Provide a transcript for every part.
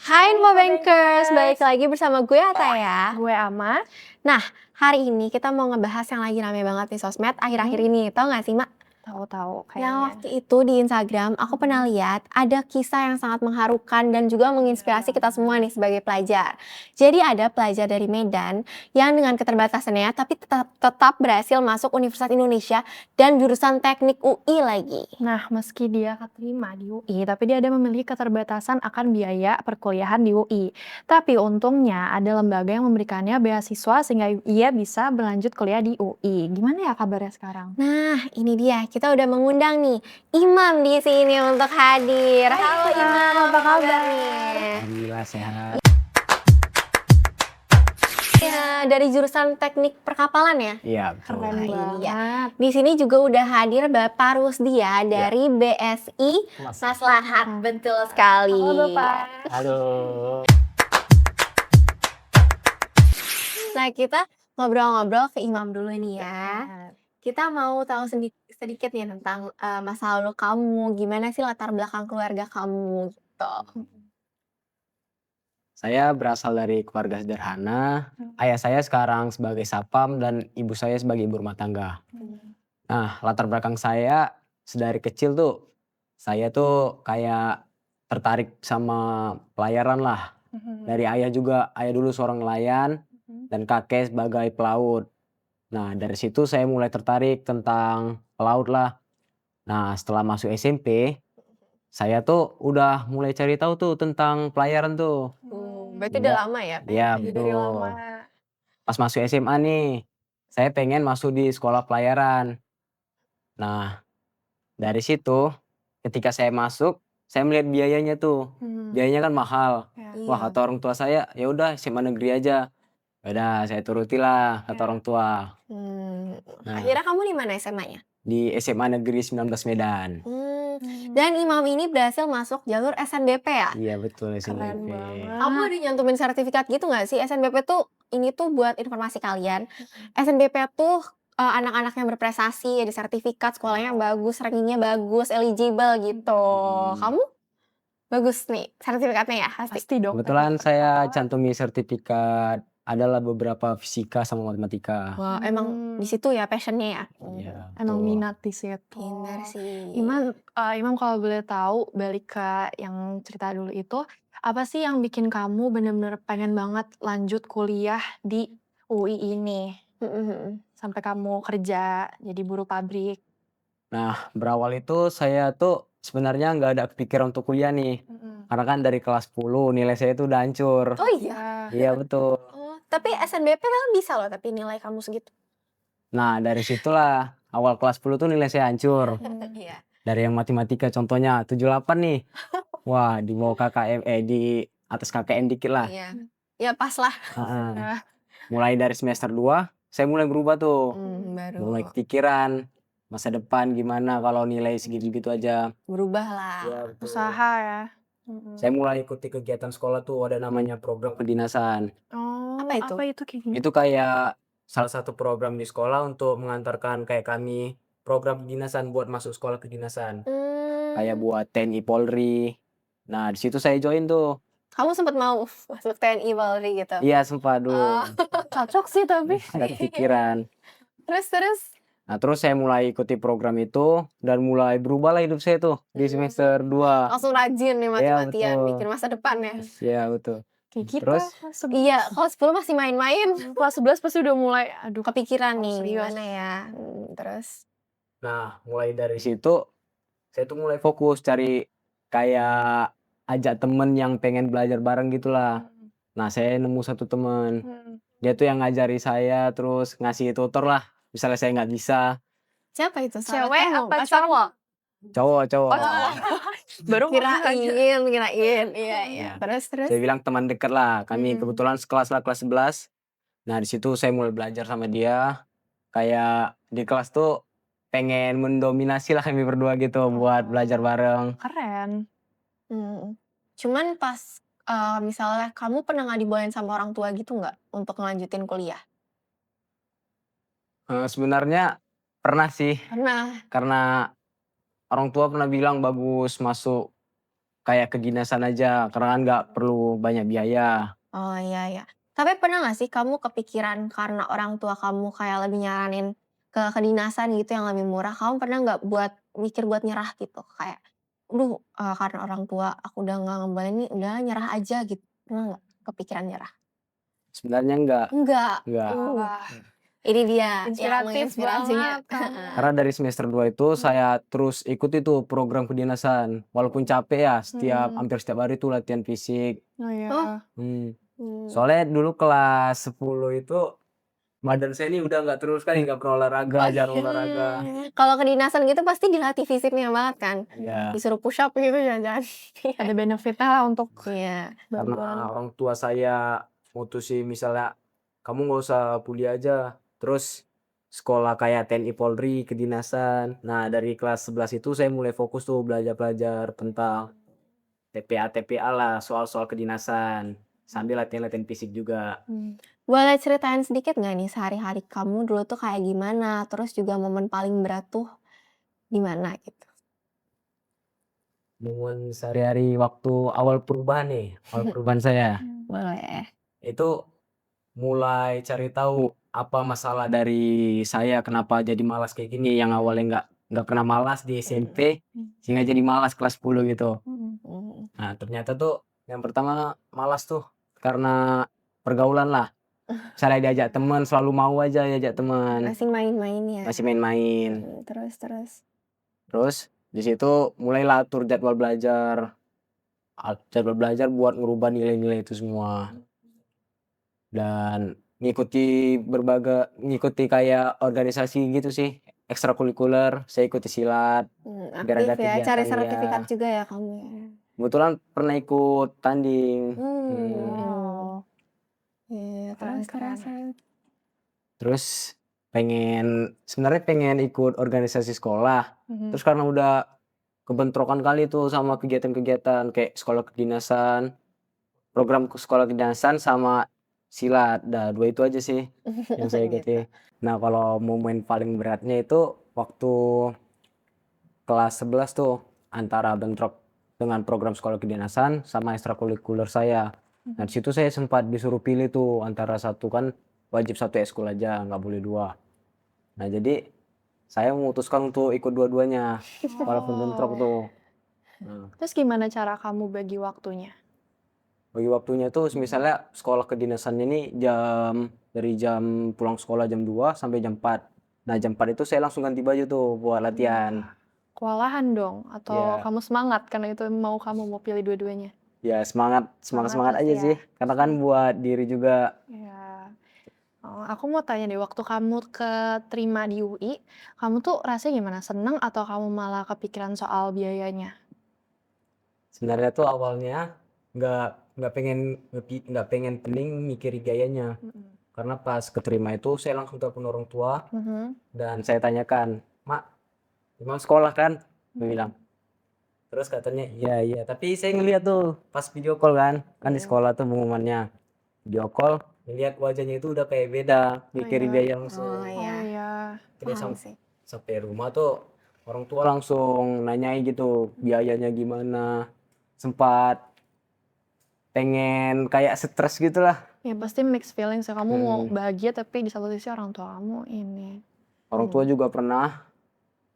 Hai Infobankers, balik lagi bersama gue Ataya. Gue Ama. Nah, hari ini kita mau ngebahas yang lagi rame banget di sosmed akhir-akhir ini. Tau gak sih, Mak? Tahu-tahu Yang kayaknya. waktu itu di Instagram, aku pernah lihat ada kisah yang sangat mengharukan dan juga menginspirasi kita semua nih sebagai pelajar. Jadi ada pelajar dari Medan yang dengan keterbatasannya tapi tetap berhasil masuk Universitas Indonesia dan jurusan teknik UI lagi. Nah, meski dia keterima di UI, tapi dia ada memiliki keterbatasan akan biaya perkuliahan di UI. Tapi untungnya ada lembaga yang memberikannya beasiswa sehingga ia bisa berlanjut kuliah di UI. Gimana ya kabarnya sekarang? Nah, ini dia. Kita udah mengundang nih Imam di sini untuk hadir. Hai, Halo Imam, Imam, apa kabar? nih? Alhamdulillah sehat. Ya, dari jurusan teknik perkapalan ya? Iya, betul. Keren Iya. banget. Di sini juga udah hadir Bapak Rusdia dari BSI Maslahat. Betul sekali. Halo Bapak. Halo. Nah, kita ngobrol-ngobrol ke Imam dulu nih ya. Kita mau tahu sedikit nih tentang masa lalu kamu. Gimana sih latar belakang keluarga kamu gitu. Saya berasal dari keluarga sederhana. Ayah saya sekarang sebagai satpam dan ibu saya sebagai ibu rumah tangga. Nah, latar belakang saya sedari kecil tuh, saya tuh kayak tertarik sama pelayaran lah. Dari ayah juga, ayah dulu seorang nelayan dan kakek sebagai pelaut. Nah, dari situ saya mulai tertarik tentang pelaut lah. Nah, setelah masuk SMP, saya tuh udah mulai cari tahu tuh tentang pelayaran tuh. Berarti udah Enggak. lama ya? Iya, Dari betul. lama. Pas masuk SMA nih, saya pengen masuk di sekolah pelayaran. Nah, dari situ ketika saya masuk, saya melihat biayanya tuh. Biayanya kan mahal. Wah, Iya. kata orang tua saya, ya udah SMA negeri aja. Ya udah, saya turutilah kata orang tua. Nah, Akhirnya kamu di mana SMA-nya? di SMA Negeri 19 Medan. Dan Imam ini berhasil masuk jalur SNBP ya? Iya, betul Keren SNBP. banget. Kamu ada nyantumin sertifikat gitu nggak sih? SNBP tuh, ini tuh buat informasi kalian. SNBP tuh anak-anak yang berprestasi, ada sertifikat, sekolahnya yang bagus, rankingnya bagus, eligible gitu. Kamu bagus nih sertifikatnya ya? Pasti. Pasti dong. Kebetulan saya cantumi sertifikat adalah beberapa fisika sama matematika. Wah, emang di situ ya passionnya ya? Iya, Emang betul. minat di situ. Pintar sih. Imam kalau boleh tahu balik ke yang cerita dulu itu, apa sih yang bikin kamu bener-bener pengen banget lanjut kuliah di UI ini? Sampai kamu kerja jadi buruh pabrik. Nah, berawal itu saya tuh sebenarnya nggak ada kepikiran untuk kuliah nih. Karena kan dari kelas 10 nilai saya tuh udah hancur. Oh iya? Iya, betul. Oh, tapi SNBP kan bisa loh, tapi nilai kamu segitu. Nah, dari situlah awal kelas 10 tuh nilai saya hancur. Iya. Dari yang matematika contohnya 78 nih. Wah, di bawah KKM, di atas KKM dikit lah. Iya. Ya pas lah. Heeh. Mulai dari semester 2, saya mulai berubah tuh. Baru Mulai kepikiran masa depan gimana kalau nilai segitu-gitu aja. berubah lah. Iya, betul. Usaha ya. Saya mulai ikuti kegiatan sekolah tuh ada namanya program kedinasan. Oh, Apa itu? apa itu kayak gini? Itu kayak salah satu program di sekolah untuk mengantarkan kayak kami program kedinasan buat masuk sekolah kedinasan. Kayak buat TNI Polri. Nah, di situ saya join tuh. Kamu sempat mau masuk TNI Polri gitu? Iya, sempat dulu. Cocok sih tapi. Ada kepikiran. Terus? Nah, terus saya mulai ikuti program itu dan mulai berubahlah hidup saya tuh di semester 2. Langsung rajin nih Iya, mati-matian, betul. mikir masa depan ya? Iya, betul. Kayak kita Terus? Iya, kalau 10 masih main-main. Kelas 11 pasti udah mulai, aduh Kepikiran nih, serius. gimana ya? Terus? Nah, mulai dari situ saya tuh mulai fokus cari kayak ajak temen yang pengen belajar bareng gitulah. Nah, saya nemu satu temen. Dia tuh yang ngajari saya terus ngasih tutor lah. Misalnya saya nggak bisa. Siapa itu? Cewek apa cowok? Cowok. Baru Kirain. Iya. Iya. Terus? Saya bilang teman dekat lah. Kami kebetulan sekelas lah, kelas 11. Nah, di situ saya mulai belajar sama dia. Kayak di kelas tuh pengen mendominasi lah kami berdua gitu buat belajar bareng. keren. Cuman pas misalnya kamu pernah nggak dibolehin sama orang tua gitu nggak untuk ngelanjutin kuliah? Sebenarnya pernah sih. Pernah. Karena orang tua pernah bilang bagus masuk kayak kedinasan aja karena kan nggak perlu banyak biaya. Oh, iya. Tapi pernah nggak sih kamu kepikiran karena orang tua kamu kayak lebih nyaranin ke kedinasan gitu yang lebih murah, kamu pernah nggak mikir buat nyerah gitu? Kayak, "Aduh, karena orang tua aku udah nggak ngebolehin nih, udah nyerah aja," gitu. Pernah nggak kepikiran nyerah? Sebenarnya enggak. Enggak. Enggak. Wah, Ini dia yang inspiratif menginspirasinya. banget kamu. Karena dari semester 2 itu saya terus ikut itu program kedinasan. Walaupun capek ya, hampir setiap hari tuh latihan fisik. Oh ya. Oh. Hmm. Mmm. Soalnya dulu kelas 10 itu badan saya ini udah nggak terus kan, nggak pernah olahraga, jarang olahraga. Kalau kedinasan gitu pasti dilatih fisiknya banget kan? Ya, Disuruh push up gitu jangan-jangan. Ada benefitnya lah untuk Iya. karena bantuan. orang tua saya mutusin misalnya kamu nggak usah kuliah aja, terus sekolah kayak TNI Polri kedinasan. Nah dari kelas 11 itu saya mulai fokus tuh belajar tentang TPA lah, soal-soal kedinasan sambil latihan fisik juga. Boleh ceritain sedikit nggak nih sehari-hari kamu dulu tuh kayak gimana? Terus juga momen paling berat tuh gimana gitu? Momen sehari-hari waktu awal perubahan nih, awal perubahan saya. Boleh. Itu mulai cari tahu apa masalah dari saya, kenapa jadi malas kayak gini, yang awalnya nggak pernah malas di SMP, sehingga jadi malas kelas 10 gitu. Mhm. Nah ternyata tuh yang pertama malas tuh karena pergaulan lah. Misalnya diajak teman selalu mau aja diajak teman, Masih main-main ya? masih main-main. Terus? Terus di situ mulailah atur jadwal belajar buat ngerubah nilai-nilai itu semua. Dan ngikuti kayak organisasi gitu sih, ekstrakurikuler, saya ikuti silat, biar ada Aktif ya, cari kegiatan sertifikat ya. juga ya kamu ya? Kebetulan pernah ikut tanding. Wow. Iya, Keren, terus? Terus sebenarnya pengen ikut organisasi sekolah. Terus karena udah kebentrokan kali tuh sama kegiatan-kegiatan kayak sekolah kedinasan, program sekolah kedinasan sama silat. Dah 2 itu aja sih yang saya ikuti. Nah kalau momen paling beratnya itu waktu kelas 11 tuh, antara bentrok dengan program sekolah kedinasan sama ekstrakurikuler saya. Nah di situ saya sempat disuruh pilih tuh antara satu, kan wajib satu ekskul aja, nggak boleh 2. Nah jadi saya memutuskan untuk ikut dua-duanya walaupun bentrok tuh. Nah, Terus gimana cara kamu bagi waktunya? bagi waktunya tuh misalnya sekolah kedinasannya ini dari jam pulang sekolah jam 2 sampai jam 4. Nah jam 4 itu saya langsung ganti baju tuh buat latihan. Kewalahan dong? Atau Ya, kamu semangat karena itu kamu mau pilih dua-duanya? ya semangat Semangat aja pasti sih. ya. Karena kan buat diri juga. Ya. Oh, aku mau tanya deh, waktu kamu keterima di UI, kamu tuh rasanya gimana? Seneng atau kamu malah kepikiran soal biayanya? Sebenarnya tuh awalnya nggak pengen pening mikirin biayanya. Karena pas keterima itu saya langsung telepon orang tua dan saya tanyakan, "Mak, emang sekolah kan?" Dia bilang. Terus katanya, "Iya." Tapi saya ngeliat tuh pas video call kan di sekolah tuh pengumumannya. Video call, ngeliat wajahnya itu udah kayak beda, mikirin biaya langsung. Oh Oh iya, iya. Dia paham sih. sampai rumah tuh orang tua langsung nanyain gitu biayanya gimana. Sempat pengen kayak stres gitu lah. Ya pasti mixed feelings ya, kamu mau bahagia tapi di satu sisi orang tua kamu ini. Orang tua juga pernah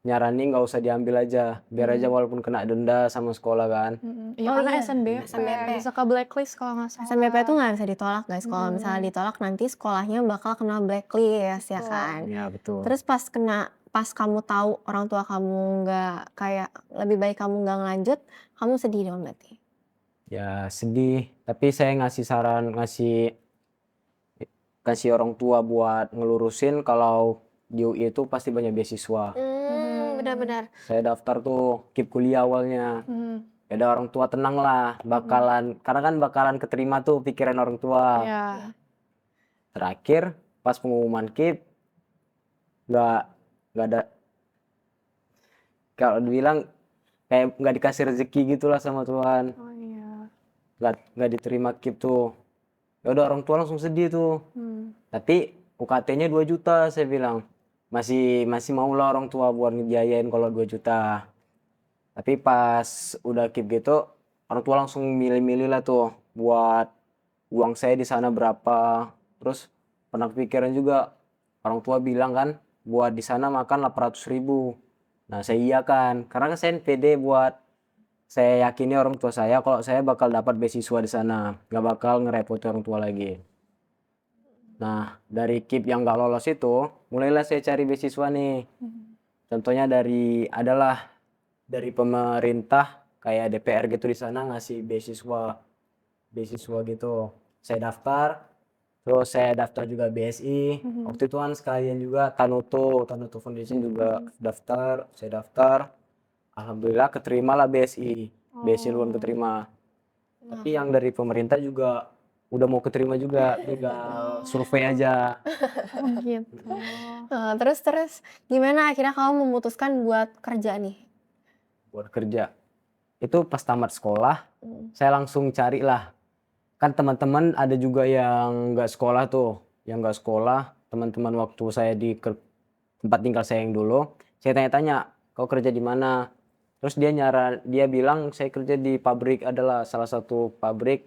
nyaranin nggak usah diambil aja, biar aja walaupun kena denda sama sekolah kan. Iya Oh karena iya, SNBP, SNBP. bisa ke blacklist kalau nggak salah. SNBP tuh nggak bisa ditolak guys, kalau misalnya ditolak nanti sekolahnya bakal kena blacklist ya kan. Ya betul. Terus pas kamu tahu orang tua kamu nggak, kayak lebih baik kamu nggak ngelanjut, kamu sedih dong berarti? Ya sedih, tapi saya kasih orang tua buat ngelurusin kalau di UI itu pasti banyak beasiswa. Benar-benar. Saya daftar tuh keep kuliah awalnya. Ya ada orang tua tenang lah, karena kan bakalan keterima tuh pikiran orang tua. Iya. Terakhir pas pengumuman keep nggak ada, kalau dibilang kayak nggak dikasih rezeki gitulah sama Tuhan. Oh iya. Nggak diterima keep tuh. Ya udah orang tua langsung sedih tuh. Tapi UKT-nya 2 juta saya bilang. Masih mau lah orang tua buat ngebiayain kalau 2 juta. Tapi pas udah keep gitu, orang tua langsung milih-milih lah tuh buat uang saya di sana berapa. Terus pernah kepikiran juga, orang tua bilang kan buat di sana makan 800.000. Nah saya iyakan karena kan saya pede buat saya yakini orang tua saya kalau saya bakal dapat beasiswa di sana, nggak bakal ngerepotin orang tua lagi. Nah dari KIP yang nggak lolos itu mulailah saya cari beasiswa nih. Contohnya adalah dari pemerintah kayak DPR gitu di sana ngasih beasiswa gitu. Saya daftar, terus saya daftar juga BSI. Waktu itu kan sekalian juga Tanuto Foundation juga saya daftar. Alhamdulillah keterima lah BSI belum keterima. Tapi yang dari pemerintah juga udah mau keterima juga, tinggal survei aja. Oh gitu. Terus gimana akhirnya kamu memutuskan buat kerja nih? Buat kerja. Itu pas tamat sekolah, saya langsung cari lah. Kan teman-teman ada juga yang nggak sekolah tuh, teman-teman waktu saya di tempat tinggal saya yang dulu, saya tanya-tanya, kau kerja di mana? Terus dia bilang saya kerja di pabrik, adalah salah satu pabrik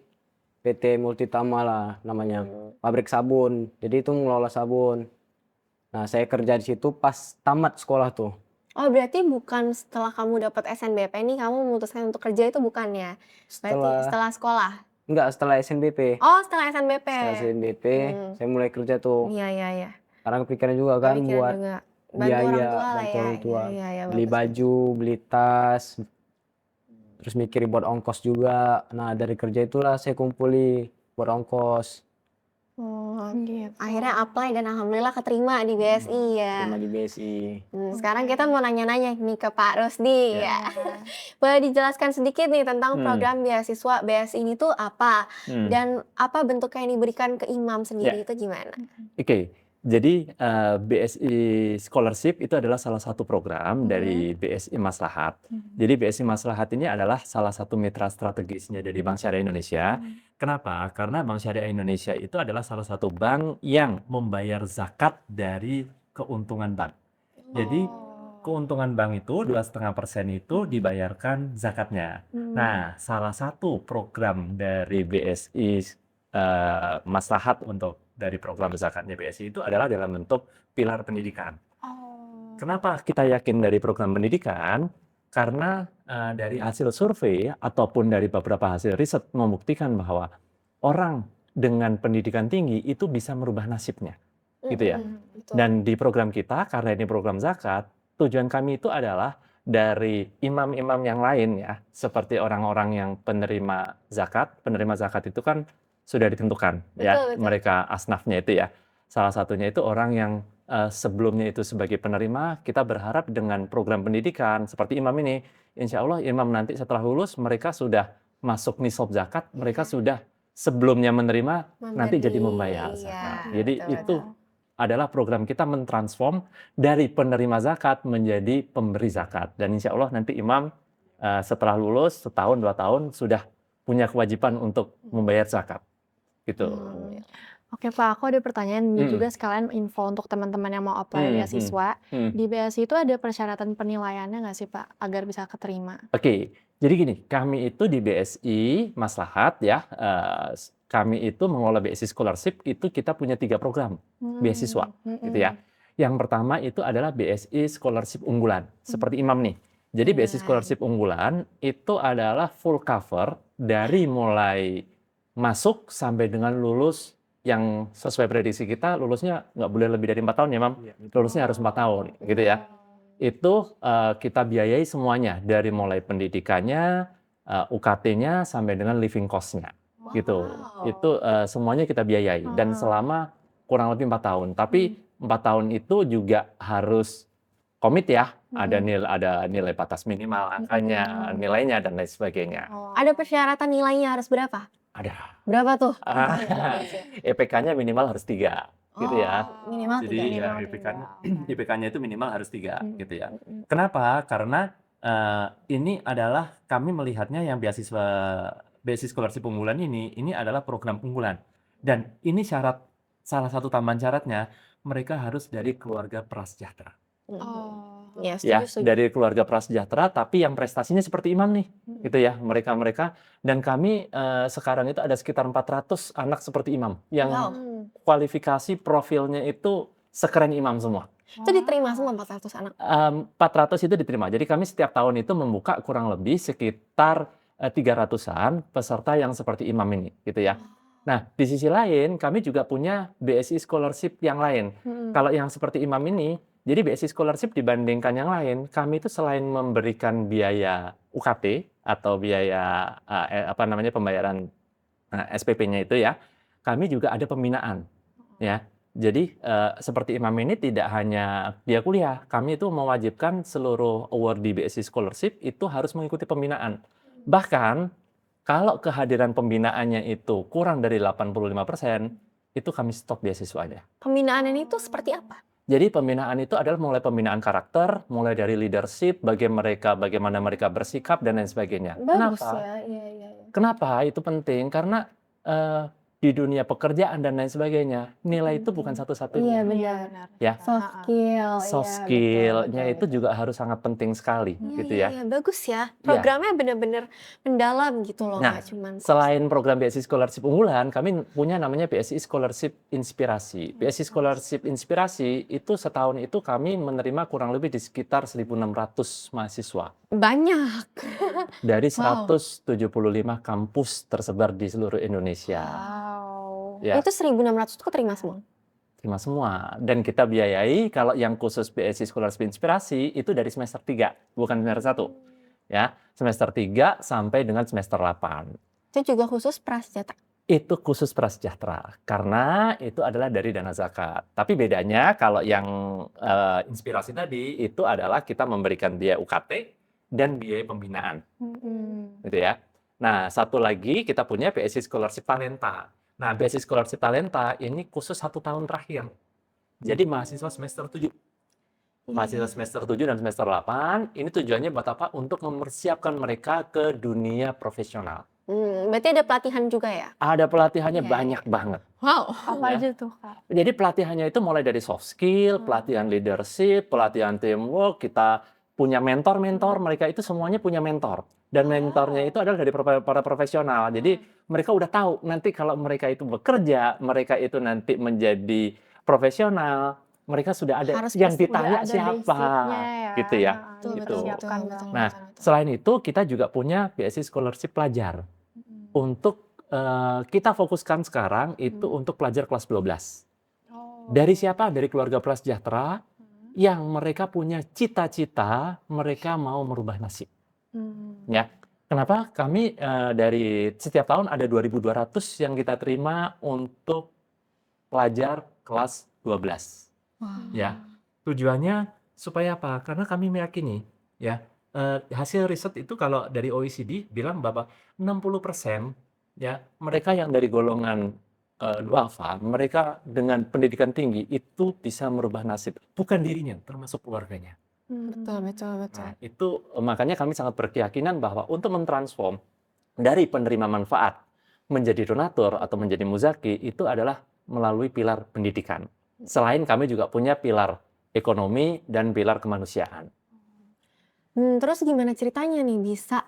PT Multitama lah namanya, pabrik sabun. Jadi itu mengelola sabun. Nah saya kerja di situ pas tamat sekolah tuh. Oh berarti bukan setelah kamu dapat SNBP nih kamu memutuskan untuk kerja itu bukan ya? Berarti setelah sekolah? Enggak, setelah SNBP. Oh setelah SNBP. Setelah SNBP saya mulai kerja tuh. Iya. Karena kepikiran juga kan buat juga. Bantu orang tua lah bantu ya. orang tua. Iya, Beli bagus. baju, beli tas, terus mikirin buat ongkos juga. Nah dari kerja itulah saya kumpuli buat ongkos. Oh, Gitu. akhirnya apply dan alhamdulillah keterima di BSI ya. Terima di BSI. Sekarang kita mau nanya-nanya nih ke Pak Rusdi ya. Boleh dijelaskan sedikit nih tentang program beasiswa BSI ini tuh apa? Dan apa bentuknya yang diberikan ke Imam sendiri itu gimana? Oke, jadi BSI Scholarship itu adalah salah satu program dari BSI Maslahat. Jadi BSI Maslahat ini adalah salah satu mitra strategisnya dari Bank Syariah Indonesia. Kenapa? Karena Bank Syariah Indonesia itu adalah salah satu bank yang membayar zakat dari keuntungan bank. Jadi keuntungan bank itu 2,5% itu dibayarkan zakatnya. Nah, salah satu program dari BSI Maslahat untuk dari program zakatnya BSI itu adalah dalam bentuk pilar pendidikan. Kenapa kita yakin dari program pendidikan? Karena dari hasil survei ataupun dari beberapa hasil riset membuktikan bahwa orang dengan pendidikan tinggi itu bisa merubah nasibnya, gitu ya. Dan di program kita, karena ini program zakat, tujuan kami itu adalah dari imam-imam yang lain ya, seperti orang-orang yang penerima zakat itu kan sudah ditentukan ya, mereka asnafnya itu ya. Salah satunya itu orang yang sebelumnya itu sebagai penerima, kita berharap dengan program pendidikan seperti imam ini, insya Allah imam nanti setelah lulus mereka sudah masuk nisab zakat, mereka sudah sebelumnya menerima nanti jadi membayar zakat. Jadi itu adalah program kita mentransform dari penerima zakat menjadi pemberi zakat. Dan insya Allah nanti imam setelah lulus setahun 2 tahun sudah punya kewajiban untuk membayar zakat. Gitu. Oke Pak, aku ada pertanyaan juga sekalian info untuk teman-teman yang mau apply beasiswa. Di BSI itu ada persyaratan penilaiannya nggak sih Pak agar bisa keterima? Oke, jadi gini, kami itu di BSI Maslahat ya, kami itu mengelola BSI Scholarship itu kita punya 3 program beasiswa, gitu ya. Yang pertama itu adalah BSI Scholarship unggulan, seperti Imam nih. Jadi BSI Scholarship unggulan itu adalah full cover dari mulai masuk sampai dengan lulus, yang sesuai prediksi kita lulusnya nggak boleh lebih dari 4 tahun ya Mam, lulusnya harus 4 tahun gitu ya. Itu kita biayai semuanya dari mulai pendidikannya, UKT-nya sampai dengan living cost-nya gitu. Itu semuanya kita biayai dan selama kurang lebih 4 tahun. Tapi 4 tahun itu juga harus komit ya, ada nilai batas minimal angkanya, nilainya dan lain sebagainya. Ada persyaratan nilainya harus berapa? Ada. Berapa tuh? IPK-nya minimal harus 3 gitu ya. Minimal Jadi 3. IPK-nya itu minimal harus 3 gitu ya. Kenapa? Karena ini adalah kami melihatnya yang beasiswa scholarship unggulan ini adalah program unggulan. Dan ini salah satu tambahan syaratnya mereka harus dari keluarga prasejahtera. Ya, ya, setuju, setuju. dari keluarga prasejahtera, tapi yang prestasinya seperti Imam nih, gitu ya, mereka-mereka. Dan kami sekarang itu ada sekitar 400 anak seperti Imam, yang Wow. kualifikasi profilnya itu sekeren Imam semua. Itu diterima semua 400 anak. 400 itu diterima. Jadi kami setiap tahun itu membuka kurang lebih sekitar 300-an peserta yang seperti Imam ini, gitu ya. Nah, di sisi lain kami juga punya BSI Scholarship yang lain. Kalau yang seperti Imam ini, jadi BSI Scholarship dibandingkan yang lain, kami itu selain memberikan biaya UKT atau biaya pembayaran SPP-nya itu ya, kami juga ada pembinaan, ya. Jadi seperti Imam ini tidak hanya dia kuliah, kami itu mewajibkan seluruh awardee BSI Scholarship itu harus mengikuti pembinaan. Bahkan kalau kehadiran pembinaannya itu kurang dari 85%, itu kami stop beasiswanya. Pembinaan ini tuh seperti apa? Jadi pembinaan itu adalah mulai pembinaan karakter, mulai dari leadership, bagaimana mereka bersikap dan lain sebagainya. Bagus Kenapa? ya, iya. Kenapa itu penting? Karena di dunia pekerjaan dan lain sebagainya, nilai itu bukan Iya, satu-satunya. benar. Ya, Soft skill, soft iya, skill-nya betul, itu juga harus sangat penting sekali, gitu ya. Iya, bagus ya. Iya. Programnya benar-benar mendalam gitu loh, Nah, nggak cuman selain program BSI Scholarship unggulan, kami punya namanya BSI Scholarship Inspirasi. BSI Scholarship Inspirasi itu setahun itu kami menerima kurang lebih di sekitar 1.600 mahasiswa banyak. dari Wow. 175 kampus tersebar di seluruh Indonesia. Wow. Ya, Itu 1.600 tuh keterima semua. terima semua. Dan kita biayai kalau yang khusus BSI Scholarship Inspirasi itu dari semester 3, bukan semester 1. Ya, semester 3 sampai dengan semester 8. Itu juga khusus prasejahtera. Itu khusus prasejahtera, karena itu adalah dari dana zakat. Tapi bedanya kalau yang inspirasi tadi, itu adalah kita memberikan biaya UKT dan biaya pembinaan. Gitu ya. Nah, satu lagi kita punya BSI Scholarship Talenta. Nah, BSI Scholarship Talenta ini khusus 1 tahun terakhir. Jadi mahasiswa semester 7. Mahasiswa semester 7 dan semester 8, ini tujuannya buat apa? Untuk mempersiapkan mereka ke dunia profesional. Berarti ada pelatihan juga ya? Ada pelatihannya Iya, banyak banget. Wow. Apa aja tuh, Kak? Jadi pelatihannya itu mulai dari soft skill, pelatihan leadership, pelatihan teamwork, kita punya mentor-mentor, mereka itu semuanya punya mentor. Dan mentornya itu adalah dari para profesional. Jadi mereka udah tahu nanti kalau mereka itu bekerja, mereka itu nanti menjadi profesional, mereka sudah ada Harus yang pasti ditanya Udah ada siapa, basic-nya ya. gitu ya. Betul, Gitu. betul, Dipersiapkan betul, banget. Nah, selain itu kita juga punya BSI Scholarship Pelajar. Untuk kita fokuskan sekarang itu untuk pelajar kelas 12. Oh. Dari siapa? Dari keluarga prasejahtera yang mereka punya cita-cita, mereka mau merubah nasib. Ya. Kenapa? Kami dari setiap tahun ada 2.200 yang kita terima untuk pelajar kelas 12. Ya. Tujuannya supaya apa? Karena kami meyakini ya, hasil riset itu kalau dari OECD bilang bahwa 60% ya, mereka yang dari golongan duafa, mereka dengan pendidikan tinggi itu bisa merubah nasib, bukan dirinya, termasuk keluarganya. Betul. Nah, itu makanya kami sangat berkeyakinan bahwa untuk mentransform dari penerima manfaat menjadi donatur atau menjadi muzaki itu adalah melalui pilar pendidikan. Selain kami juga punya pilar ekonomi dan pilar kemanusiaan. Terus gimana ceritanya nih bisa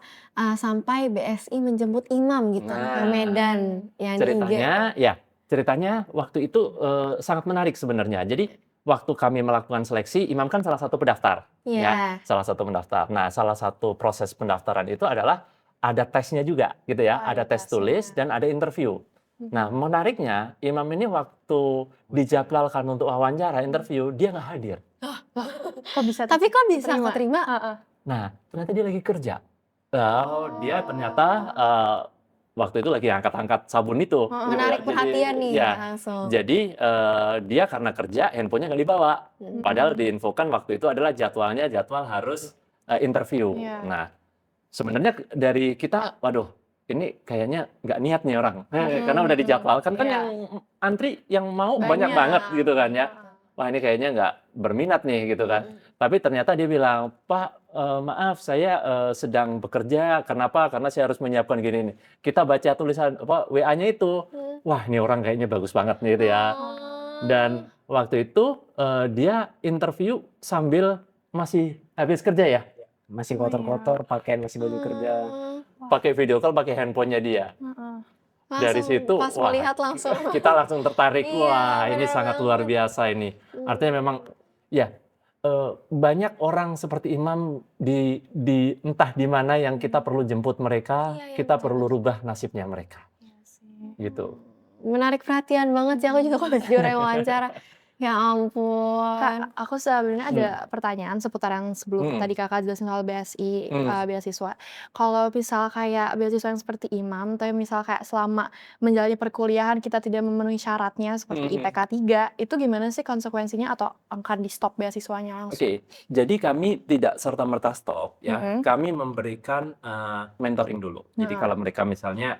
sampai BSI menjemput Imam gitu ke Nah, Medan, ya di IG? ceritanya waktu itu sangat menarik sebenarnya. Jadi waktu kami melakukan seleksi, Imam kan salah satu pendaftar, Iya. ya, salah satu pendaftar. Nah, salah satu proses pendaftaran itu adalah ada tesnya juga, gitu ya, Oh, ada ada tes tulis dan ada interview. Nah, menariknya Imam ini waktu dijadwalkan untuk wawancara interview, dia nggak hadir. Kok bisa Tapi kok bisa keterima? keterima? Nah, ternyata dia lagi kerja. Dia ternyata waktu itu lagi angkat-angkat sabun itu. Menarik Jadi, perhatian nih ya, langsung. jadi dia karena kerja, handphonenya nggak dibawa. Padahal diinfokan waktu itu adalah jadwal harus interview. Iya. Nah, sebenarnya dari kita, waduh, ini kayaknya nggak niat nih orang. Karena udah dijadwalkan kan Iya. yang antri yang mau banyak banget gitu kan ya. Wah, ini kayaknya nggak berminat nih gitu kan. Tapi ternyata dia bilang, Pak, maaf saya sedang bekerja. Kenapa? Karena saya harus menyiapkan gini nih. Kita baca tulisan WA-nya itu, wah ini orang kayaknya bagus banget nih gitu ya. Dan waktu itu dia interview sambil masih Habis kerja ya? Masih Oh, iya. kotor-kotor, pakaian masih baju kerja. Pakai video call, pakai handphonenya dia. Heeh. Dari Langsung situ, pas wah, melihat langsung. kita langsung tertarik. Iya, Wah, ini bener sangat luar banget. biasa ini. Artinya memang, ya, banyak orang seperti Imam di entah di mana yang kita perlu jemput mereka, Iya, iya, kita betul, perlu betul. rubah nasibnya mereka. Iya sih. Gitu. Menarik perhatian banget sih, aku juga pas Jura yang wawancara. Ya ampun. Kak, aku sebenarnya ada pertanyaan seputar yang sebelum Hmm. tadi Kakak jelasin soal BSI, Hmm. beasiswa. Kalau misal kayak beasiswa yang seperti Imam, atau misal kayak selama menjalani perkuliahan kita tidak memenuhi syaratnya seperti IPK 3, itu gimana sih konsekuensinya atau akan di-stop beasiswanya langsung? Oke, jadi kami tidak serta-merta stop ya. Mhm. Kami memberikan mentoring dulu. Jadi Heeh. kalau mereka misalnya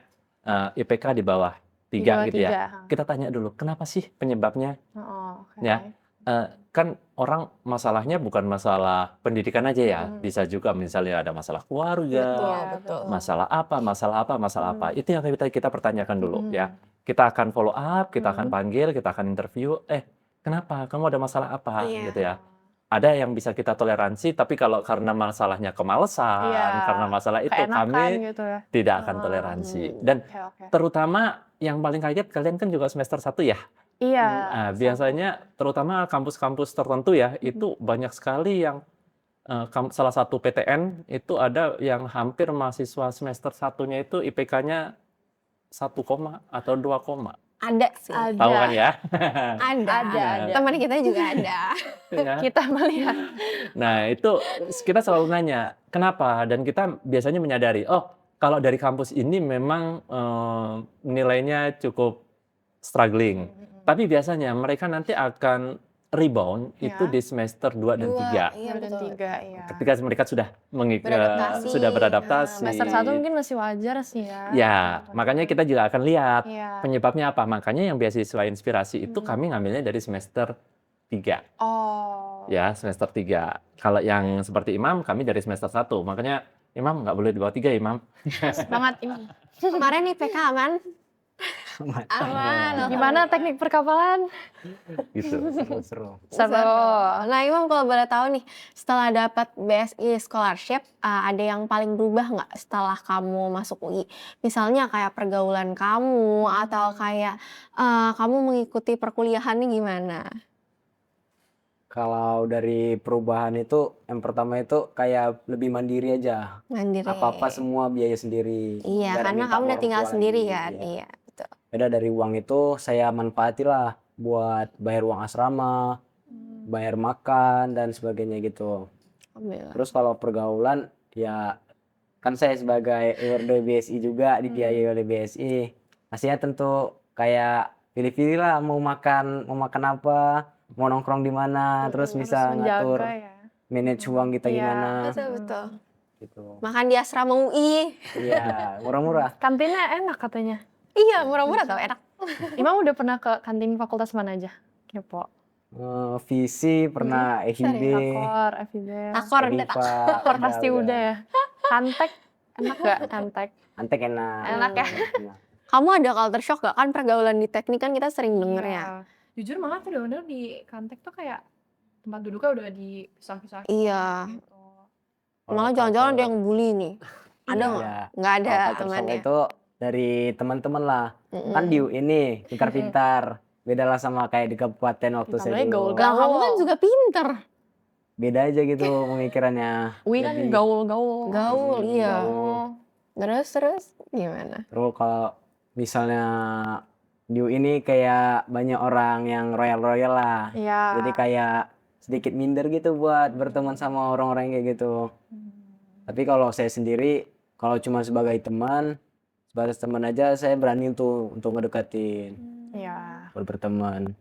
IPK di bawah Di 3 bawah gitu ya, 3. kita tanya dulu kenapa sih penyebabnya Oh, oke. ya. Kan orang masalahnya bukan masalah pendidikan aja ya, bisa juga misalnya ada masalah keluarga, Betul, Iya, betul. masalah apa, masalah apa, masalah apa. Itu yang kita pertanyakan dulu ya. Mhm. Kita akan follow up, kita akan panggil, kita akan interview. Kenapa? Kamu ada masalah apa? Iya. Gitu ya. Ada yang bisa kita toleransi, tapi kalau karena masalahnya kemalasan, Iya, karena masalah itu keenakan kami gitu ya. tidak akan toleransi. Dan Oke, oke. terutama yang paling kaget kalian kan juga semester 1 ya. Iya. Nah, biasanya terutama kampus-kampus tertentu ya, itu banyak sekali yang salah satu PTN itu ada yang hampir mahasiswa semester 1-nya itu IPK-nya 1, atau 2. Ada sih. Ada. Tahu kan ya? Ada. Ada. Teman kita juga ada. Ya. Kita melihat. Nah, itu kita selalu nanya, kenapa? Dan kita biasanya menyadari, oh, kalau dari kampus ini memang nilainya cukup struggling. Tapi biasanya mereka nanti akan rebound itu Ya. di semester 2 dan 3. Iya, 2 dan betul. 3, iya. Ketika mereka sudah Beradaptasi. sudah beradaptasi. Semester 1 mungkin masih wajar sih ya. Ya, makanya kita juga akan lihat Iya. penyebabnya apa. Makanya yang beasiswa inspirasi itu kami ngambilnya dari semester 3. Oh. Ya, semester 3. Kalau yang seperti Imam, kami dari semester 1. Makanya Imam nggak boleh di bawah 3, Imam. Semangat ini. Kemarin IPK aman? Aman. Gimana teknik perkapalan? Gitu. Seru. Seru. Nah, Imam kalau boleh tahu nih, setelah dapat BSI Scholarship, ada yang paling berubah nggak setelah kamu masuk UI? Misalnya kayak pergaulan kamu, atau kayak kamu mengikuti perkuliahannya gimana? Kalau dari perubahan itu, yang pertama itu kayak lebih mandiri aja. Mandiri. Apa-apa semua biaya sendiri. Iya, Nggak ada karena minta kamu udah orang tinggal tua sendiri lagi, kan? iya. Iya, betul. Beda dari uang itu saya manfaatilah buat bayar uang asrama, bayar makan dan sebagainya gitu. Alhamdulillah. Terus kalau pergaulan ya kan saya sebagai award BSI juga dibiayai oleh BSI. Pastinya tentu kayak pilih-pilih lah mau makan apa, mau nongkrong di mana, terus bisa ngatur Menjaga ya. manage uang kita Iya. gimana Betul, betul. gitu. Makan di asrama UI. Iya, murah-murah. Kantinnya enak katanya. Iya, murah-murah tau, enak. Imam udah pernah ke kantin fakultas mana aja? Kepo. Visi pernah FIB, Takor, FIB. Takor, udah Ediva, Takor pasti udah ya. Kantek, enak gak kantek? Antek enak. Enak ya? Enak. Kamu ada culture shock gak? Kan pergaulan di teknik kan kita sering denger ya. Iya. Jujur malah tuh bener-bener di kantek tuh kayak tempat duduknya udah dipisah-pisah. Iya. Gitu. Malah jangan-jangan ada yang bully nih. Ada nggak? Iya. Nggak ada Kalau culture shock temannya. itu dari teman-teman lah. Kan di UI ini pintar-pintar. Beda lah sama kayak di kabupaten waktu saya Ditambahnya dulu. gaul-gaul. Lah, kamu kan juga pinter. Beda aja gitu pemikirannya. UI kan Jadi, gaul-gaul. Gaul, iya. gaul. Terus gimana? Terus kalau misalnya di UI ini kayak banyak orang yang royal-royal lah. Iya. Jadi kayak sedikit minder gitu buat berteman sama orang-orang kayak gitu. Tapi kalau saya sendiri, kalau cuma sebagai teman, sebatas teman aja saya berani untuk ngedekatin, Iya. buat berteman.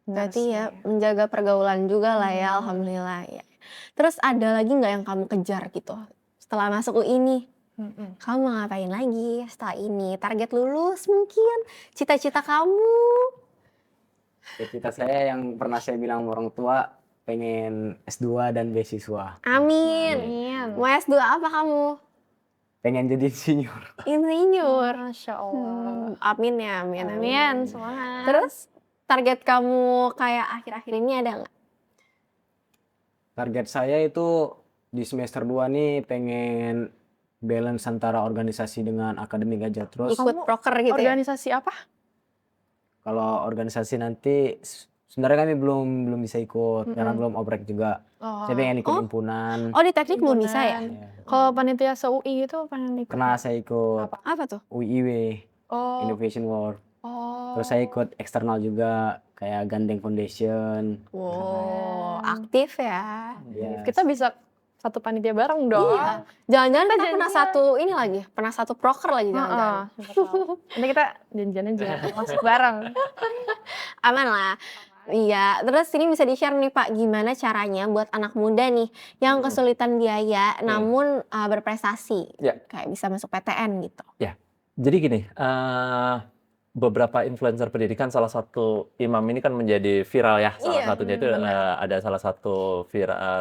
Benar Berarti ya sih. menjaga pergaulan juga lah ya, alhamdulillah ya. Terus ada lagi nggak yang kamu kejar gitu? Setelah masuk UI ini, kamu mau ngapain lagi setelah ini? Target lulus mungkin? Cita-cita kamu? Cita saya yang pernah saya bilang sama orang tua, pengen S2 dan beasiswa. Amin. Mau S2 apa kamu? Pengen jadi insinyur. Insinyur. Masya Allah. Amin ya, amin. Amin, semangat. Terus target kamu kayak akhir-akhir ini ada nggak? Target saya itu di semester 2 nih pengen balance antara organisasi dengan akademik aja. Terus Ikut proker gitu ya? Organisasi apa? kalau organisasi nanti sebenarnya kami belum bisa ikut karena Mm-mm. belum oprek juga. Saya Oh, pengen ikut Oh. himpunan. Oh di teknik belum bisa ya? himpunan. Ya. Kalau panitia se-UI itu pengen ikut Pernah nggak? saya ikut Apa? Apa tuh? UIW, Oh, Innovation World. Terus saya oh, ikut eksternal juga kayak Gandeng Foundation. Wow, keren. aktif ya. Ya, Kita bisa satu panitia bareng dong. Iya. Jangan-jangan Kita kita pernah janjian. satu ini lagi, pernah satu proker lagi jangan-jangan. Heeh, siapa tahu. Nanti kita janjian aja masuk bareng. Aman lah. Iya, terus ini bisa di-share nih Pak, gimana caranya buat anak muda nih yang kesulitan biaya namun berprestasi, Ya. kayak bisa masuk PTN gitu. Jadi gini, beberapa influencer pendidikan, salah satu imam ini kan menjadi viral ya. Salah Iya, satunya itu benar. ada salah satu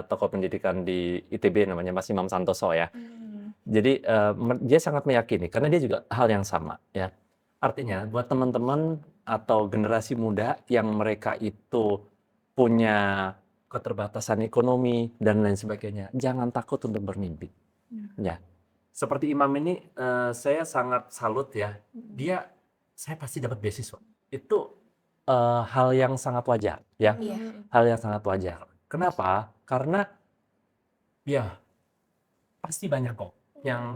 tokoh pendidikan di ITB namanya Mas Imam Santoso ya. Jadi dia sangat meyakini karena dia juga hal yang sama ya. Artinya buat teman-teman atau generasi muda yang mereka itu punya keterbatasan ekonomi dan lain sebagainya, jangan takut untuk bermimpi. Ya. Seperti Imam ini saya sangat salut ya. Saya pasti dapat beasiswa. Itu hal yang sangat wajar ya. Iya. Hal yang sangat wajar. Kenapa? Karena ya pasti banyak kok yang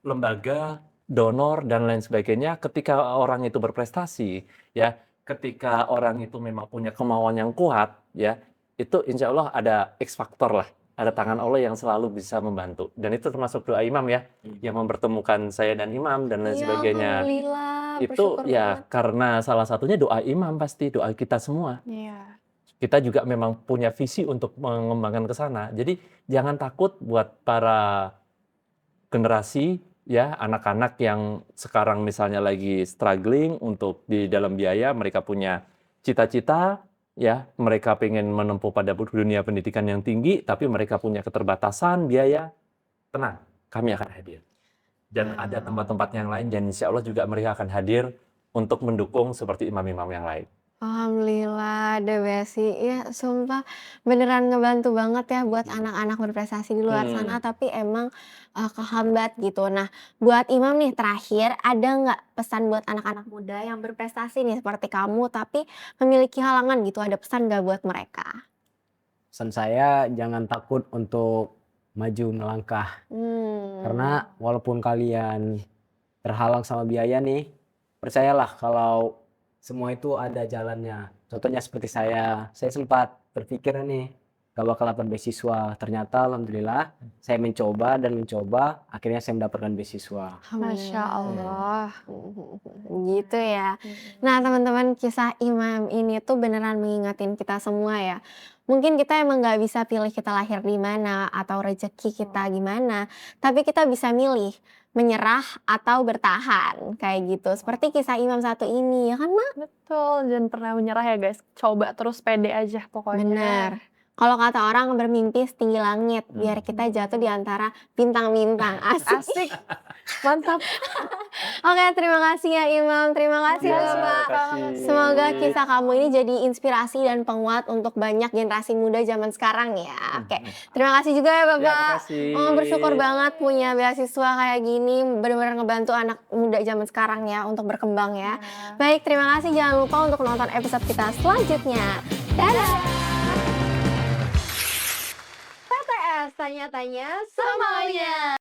lembaga, donor dan lain sebagainya ketika orang itu berprestasi ya, ketika orang itu memang punya kemauan yang kuat ya, itu insya Allah ada X faktor lah. Ada tangan Allah yang selalu bisa membantu. Dan itu termasuk doa Imam ya, yang mempertemukan saya dan Imam dan lain Iya, sebagainya. alhamdulillah, Itu bersyukur ya banget. karena salah satunya doa Imam, pasti doa kita semua. Iya. Kita juga memang punya visi untuk mengembangkan ke sana. Jadi jangan takut buat para generasi ya, anak-anak yang sekarang misalnya lagi struggling untuk di dalam biaya, mereka punya cita-cita ya, mereka pengen menempuh pada dunia pendidikan yang tinggi, tapi mereka punya keterbatasan biaya. Tenang, kami akan hadir. Dan ada tempat-tempat yang lain dan insya Allah juga mereka akan hadir untuk mendukung seperti imam-imam yang lain. Alhamdulillah ada Besi, ya sumpah beneran ngebantu banget ya buat anak-anak berprestasi di luar sana, tapi emang kehambat gitu. Nah, buat Imam nih terakhir, ada nggak pesan buat anak-anak muda yang berprestasi nih seperti kamu, tapi memiliki halangan gitu, ada pesan nggak buat mereka? pesan saya jangan takut untuk maju melangkah. Karena walaupun kalian terhalang sama biaya nih, percayalah kalau semua itu ada jalannya. Contohnya seperti saya sempat berpikir nih gak bakal dapat beasiswa. Ternyata alhamdulillah saya mencoba, akhirnya saya mendapatkan beasiswa. Masya Allah. Gitu ya. Nah teman-teman, kisah Imam ini tuh beneran mengingatin kita semua ya. Mungkin kita emang gak bisa pilih kita lahir di mana atau rezeki kita gimana, tapi kita bisa milih menyerah atau bertahan kayak gitu. Seperti kisah Imam satu ini ya kan, Mak? Betul, jangan pernah menyerah ya guys. Coba terus pede aja pokoknya. Bener. Kalau kata orang bermimpi setinggi langit, biar kita jatuh di antara bintang-bintang. Asik. Asik. Mantap. Oke, terima kasih ya Imam, terima kasih Ya, Bapak. kasih. Semoga kisah kamu ini jadi inspirasi dan penguat untuk banyak generasi muda zaman sekarang ya. Oke, terima kasih juga ya Bapak. Bersyukur banget punya beasiswa kayak gini, benar-benar ngebantu anak muda zaman sekarang ya untuk berkembang ya. Baik, terima kasih. Jangan lupa untuk nonton episode kita selanjutnya. Dadah! TTS, tanya-tanya semuanya.